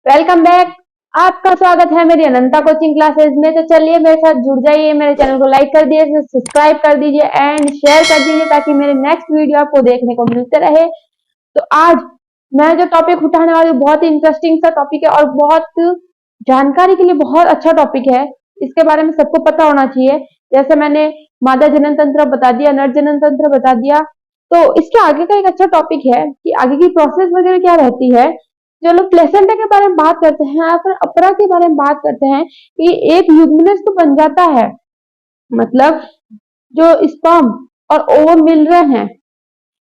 Welcome back. आपका स्वागत है मेरी अनंता कोचिंग क्लासेस में। तो चलिए मेरे साथ जुड़ जाइए, मेरे चैनल को लाइक कर दीजिए, सब्सक्राइब कर दीजिए एंड शेयर कर दीजिए ताकि मेरे नेक्स्ट वीडियो आपको देखने को मिलते रहे। तो आज मैं जो टॉपिक उठाने वाली हूँ बहुत ही इंटरेस्टिंग सा टॉपिक है और बहुत जानकारी के लिए बहुत अच्छा टॉपिक है। इसके बारे में सबको पता होना चाहिए। जैसे मैंने मादा जनन तंत्र बता दिया, नर जनन तंत्र बता दिया, तो इसके आगे का एक अच्छा टॉपिक है कि आगे की प्रोसेस वगैरह क्या रहती है। चलो प्लेसेंटा के बारे में बात करते हैं या फिर अपरा के बारे में बात करते हैं कि एक युग्मनज तो बन जाता है, मतलब जो स्पर्म और ओवम मिल रहे हैं,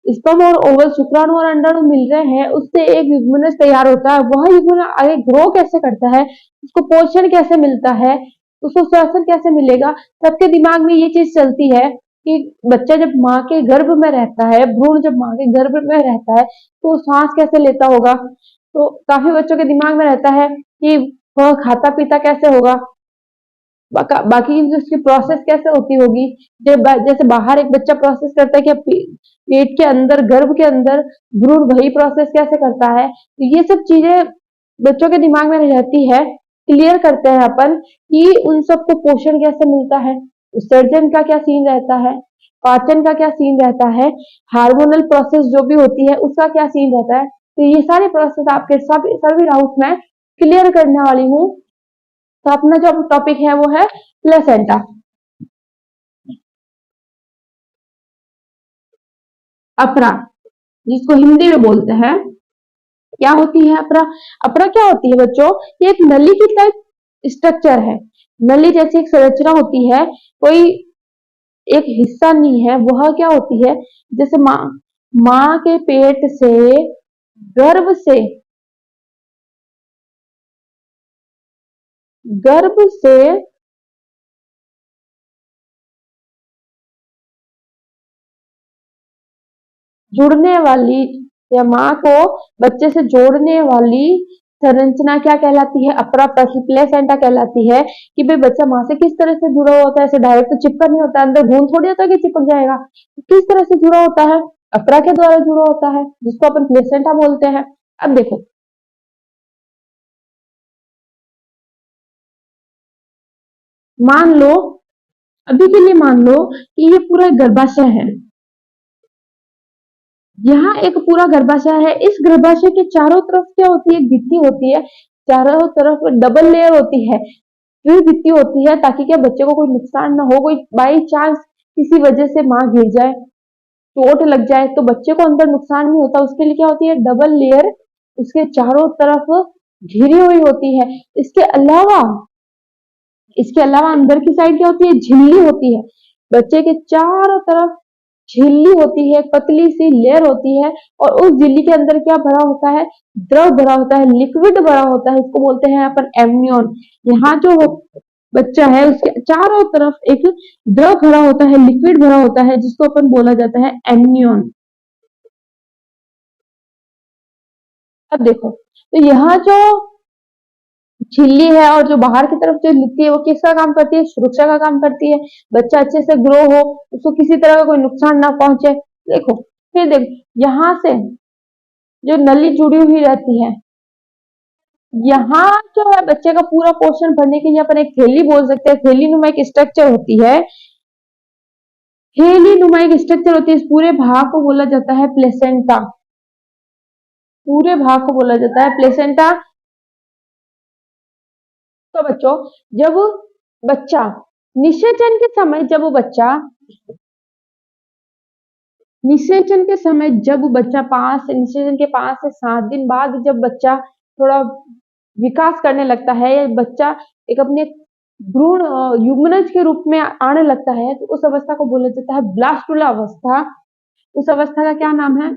स्पर्म और ओवल शुक्राणु और अंडाणु मिल रहे हैं, उससे एक युग्मनज तैयार होता है। वह युग्मनज आगे ग्रो कैसे करता है, उसको पोषण कैसे मिलता है, उसको श्वसन कैसे मिलेगा, सबके दिमाग में ये चीज चलती है कि बच्चा जब माँ के गर्भ में रहता है, भ्रूण जब माँ के गर्भ में रहता है तो सांस कैसे लेता होगा। तो काफी बच्चों के दिमाग में रहता है कि वह खाता पीता कैसे होगा, बाकी उसकी प्रोसेस कैसे होती होगी। जब जैसे बाहर एक बच्चा प्रोसेस करता है कि पेट के अंदर, गर्भ के अंदर भ्रूण वही प्रोसेस कैसे करता है। तो ये सब चीजें बच्चों के दिमाग में रहती है। क्लियर करते हैं अपन कि उन सबको पोषण कैसे मिलता है, उत्सर्जन का क्या सीन रहता है, पाचन का क्या सीन रहता है, हार्मोनल प्रोसेस जो भी होती है उसका क्या सीन रहता है। तो ये सारे प्रोसेस आपके सब सभी डाउट में क्लियर करने वाली हूँ। तो अपना जो टॉपिक है वो है प्लेसेंटा, अपरा, जिसको हिंदी में बोलते हैं। क्या होती है अपरा? अपरा क्या होती है बच्चों? ये एक नली की टाइप स्ट्रक्चर है। नली जैसी एक संरचना होती है, कोई एक हिस्सा नहीं है। वह क्या होती है, जैसे माँ माँ के पेट से, गर्भ से, गर्भ से जुड़ने वाली या माँ को बच्चे से जोड़ने वाली संरचना क्या कहलाती है? अपरा प्लेसेंटा कहलाती है। कि भाई बच्चा माँ से किस तरह से जुड़ा होता है, ऐसे डायरेक्ट तो चिपका नहीं होता, अंदर भ्रूण थोड़ी होता है कि चिपक जाएगा। किस तरह से जुड़ा होता है? अपरा के द्वारा जुड़ा होता है, जिसको अपन प्लेसेंटा बोलते हैं। अब देखो, मान लो, अभी के लिए मान लो कि ये पूरा गर्भाशय है। यहाँ एक पूरा गर्भाशय है। इस गर्भाशय के चारों तरफ क्या होती है? भित्ति होती है। चारों तरफ डबल लेयर होती है, फिर भित्ति होती है, ताकि क्या बच्चे को कोई नुकसान ना हो। कोई बाई चांस किसी वजह से माँ गिर जाए, चोट लग जाए, तो बच्चे को अंदर नुकसान नहीं होता। उसके लिए क्या होती है? डबल लेयर उसके चारों तरफ घिरी हुई होती है। इसके अलावा अंदर की साइड क्या होती है? झिल्ली होती है। बच्चे के चारों तरफ झिल्ली होती है, पतली सी लेयर होती है। और उस झिल्ली के अंदर क्या भरा होता है? द्रव भरा होता है, लिक्विड भरा होता है। इसको बोलते हैं अपन एमनियन। यहाँ जो बच्चा है उसके चारों तरफ एक द्रव भरा होता है, लिक्विड भरा होता है, जिसको अपन बोला जाता है एमनियन। अब देखो, तो यहाँ जो झिल्ली है और जो बाहर की तरफ जो लिखती है वो किसका काम करती है? सुरक्षा का काम करती है। बच्चा अच्छे से ग्रो हो, उसको किसी तरह का कोई नुकसान ना पहुंचे। देखो, फिर देख, यहाँ से जो नली जुड़ी हुई रहती है, यहाँ जो है बच्चे का पूरा पोषण भरने के लिए अपन एक थैली बोल सकते हैं। थैली नुमा एक स्ट्रक्चर होती है। थैली नुमा एक स्ट्रक्चर होती है। इस पूरे भाग को बोला जाता है प्लेसेंटा। पूरे भाग को बोला जाता है प्लेसेंटा। तो बच्चों, जब बच्चा निषेचन के समय, जब वो बच्चा निषेचन के समय, जब बच्चा निषेचन के 5 से 7 दिन बाद जब बच्चा थोड़ा विकास करने लगता है, या बच्चा एक अपने भ्रूण युग्मनज के रूप में आने लगता है, तो उस अवस्था को बोला जाता है ब्लास्टुला अवस्था। उस अवस्था का क्या नाम है?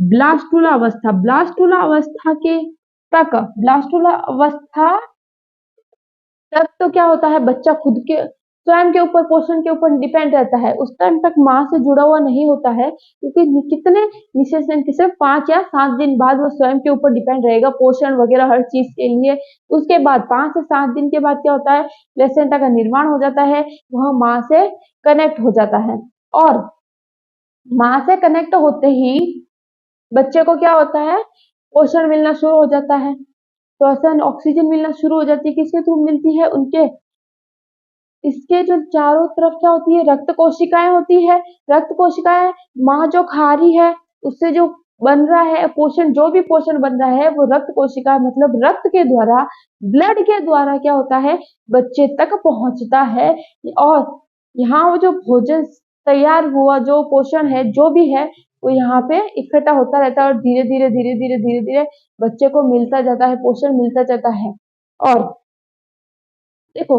ब्लास्टुला अवस्था। ब्लास्टुला अवस्था के तक, ब्लास्टुला अवस्था तब तो क्या होता है? बच्चा खुद के स्वयं के ऊपर, पोषण के ऊपर डिपेंड रहता है। उस टाइम तक माँ से जुड़ा हुआ नहीं होता है, क्योंकि कितने निषेचन के सिर्फ 5 या 7 दिन बाद वो स्वयं के ऊपर डिपेंड रहेगा, पोषण वगैरह हर चीज के लिए। उसके बाद 5 से 7 दिन के बाद क्या होता है? प्लेसेंटा का निर्माण हो जाता है, वह माँ से कनेक्ट हो जाता है। और माँ से कनेक्ट होते ही बच्चे को क्या होता है? पोषण मिलना शुरू हो जाता है। श्वसन ऑक्सीजन मिलना शुरू हो जाती है। किसके थ्रू मिलती है? उनके इसके जो चारों तरफ क्या होती है? रक्त कोशिकाएं होती है। रक्त कोशिकाएं माँ जो खा रही है उससे जो बन रहा है पोषण, जो भी पोषण बन रहा है वो रक्त कोशिका मतलब रक्त के द्वारा, ब्लड के द्वारा क्या होता है? बच्चे तक पहुंचता है। और यहाँ वो जो भोजन तैयार हुआ, जो पोषण है जो भी है वो यहाँ पे इकट्ठा होता रहता है और धीरे धीरे धीरे धीरे धीरे धीरे बच्चे को मिलता जाता है, पोषण मिलता जाता है। और देखो,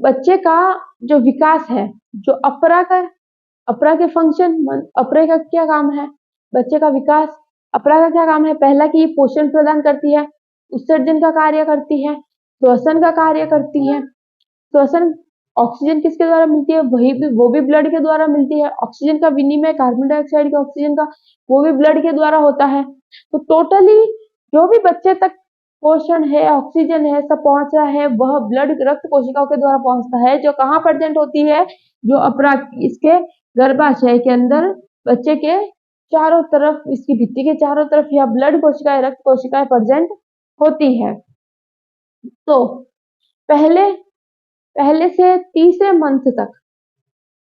बच्चे का जो विकास है, जो अपरा के फंक्शन, अपरे का क्या काम है? बच्चे का विकास। अपरा का क्या काम है? पहला कि पोषण प्रदान करती है, उत्सर्जन का कार्य करती है, श्वसन का कार्य करती है। श्वसन ऑक्सीजन किसके द्वारा मिलती है? वो भी ब्लड के द्वारा मिलती है। ऑक्सीजन का विनिमय कार्बन डाइऑक्साइड का ऑक्सीजन का वो भी ब्लड के द्वारा होता है। तो टोटली जो भी बच्चे तक पोषण है, ऑक्सीजन है, सब पहुंच रहा है वह ब्लड रक्त कोशिकाओं के द्वारा पहुंचता है, जो कहाँ प्रेजेंट होती है? जो इसके गर्भाशय के अंदर बच्चे के चारों तरफ, इसकी भित्ति के चारों तरफ यह ब्लड कोशिकाएं, रक्त कोशिकाएं प्रेजेंट होती है। तो पहले पहले से तीसरे मंथ तक,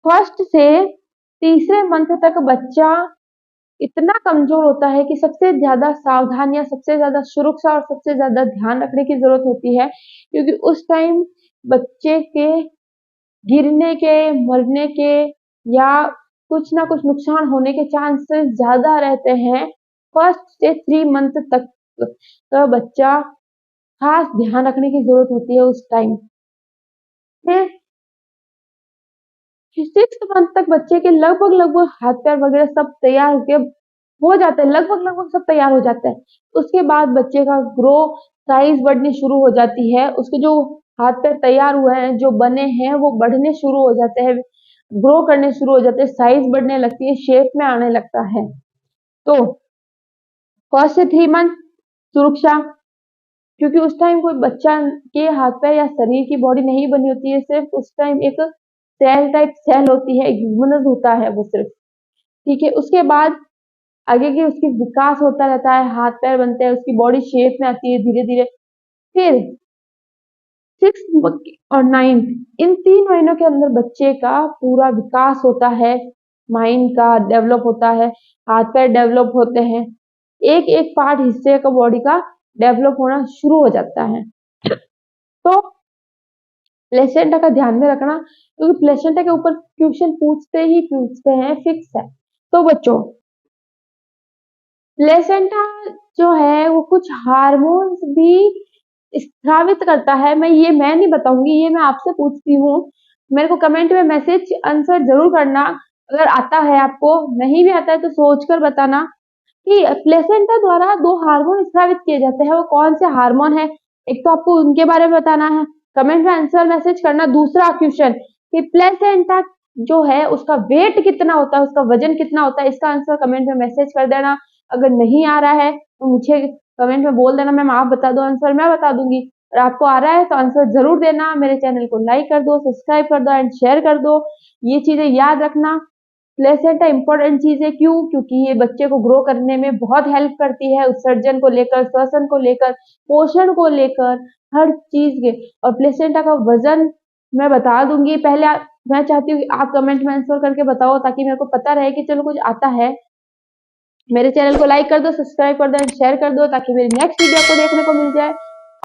फर्स्ट से तीसरे मंथ तक बच्चा इतना कमजोर होता है कि सबसे ज्यादा सावधानियां, सबसे ज्यादा सुरक्षा और सबसे ज्यादा ध्यान रखने की जरूरत होती है, क्योंकि उस टाइम बच्चे के गिरने के, मरने के या कुछ ना कुछ नुकसान होने के चांसेस ज्यादा रहते हैं। फर्स्ट से 3 मंथ तक का बच्चा खास ध्यान रखने की जरूरत होती है उस टाइम। फिर 6 मंथ तक बच्चे के लगभग हाथ पैर वगैरह सब तैयार होके हो जाते हैं, लगभग सब तैयार हो जाते हैं। उसके बाद बच्चे का ग्रो साइज बढ़नी शुरू हो जाती है। उसके जो हाथ पैर तैयार हुए हैं, जो बने हैं, वो बढ़ने शुरू हो जाते हैं, ग्रो करने शुरू हो जाते हैं, साइज बढ़ने लगती है, शेप में आने लगता है। तो फर्स्ट से 3 मंथ सुरक्षा, क्योंकि उस टाइम कोई बच्चा के हाथ पैर या शरीर की बॉडी नहीं बनी होती है, सिर्फ उस टाइम एक सेल टाइप सेल होती है, ह्यूमनस होता है वो सिर्फ। ठीक है, उसके बाद आगे की उसकी विकास होता रहता है, हाथ पैर बनते हैं, उसकी बॉडी शेप में आती है धीरे धीरे। फिर 6 और 9 इन 3 महीनों के अंदर बच्चे का पूरा विकास होता है, माइंड का डेवलप होता है, हाथ पैर डेवलप होते हैं, एक एक पार्ट हिस्से का बॉडी का डेवलप होना शुरू हो जाता है। तो प्लेसेंटा का ध्यान में रखना, क्योंकि प्लेसेंटा के ऊपर क्वेश्चन पूछते ही पूछते हैं, फिक्स है। तो बच्चों, प्लेसेंटा जो है वो कुछ हार्मोन्स भी स्रावित करता है। मैं नहीं बताऊंगी, ये मैं आपसे पूछती हूँ। मेरे को कमेंट में मैसेज आंसर जरूर करना, अगर आता है आपको, नहीं भी आता है तो सोचकर बताना कि प्लेसेंटा द्वारा 2 हार्मोन स्रावित किए जाते हैं, वो कौन से हार्मोन है? एक तो आपको उनके बारे में बताना है, कमेंट में आंसर मैसेज करना। दूसरा क्वेश्चन कि प्लेसेंटा जो है उसका वेट कितना होता है, उसका वजन कितना होता है, इसका आंसर कमेंट में मैसेज कर देना। अगर नहीं आ रहा है तो मुझे कमेंट में बोल देना, मैम आप बता दो, आंसर मैं बता दूंगी। और आपको आ रहा है तो आंसर जरूर देना। मेरे चैनल को लाइक कर दो, सब्सक्राइब कर दो एंड शेयर कर दो। ये चीजें याद रखना। प्लेसेंटा इंपॉर्टेंट चीज है, क्यों? क्योंकि ये बच्चे को ग्रो करने में बहुत हेल्प करती है, उत्सर्जन को लेकर, श्वसन को लेकर, पोषण को लेकर, हर चीज के। और प्लेसेंटा का वजन मैं बता दूंगी। पहले मैं चाहती हूँ कि आप कमेंट में आंसर करके बताओ, ताकि मेरे को पता रहे कि चलो कुछ आता है। मेरे चैनल को लाइक कर दो, सब्सक्राइब कर दो एंड शेयर कर दो, ताकि मेरी नेक्स्ट वीडियो आपको देखने को मिल जाए।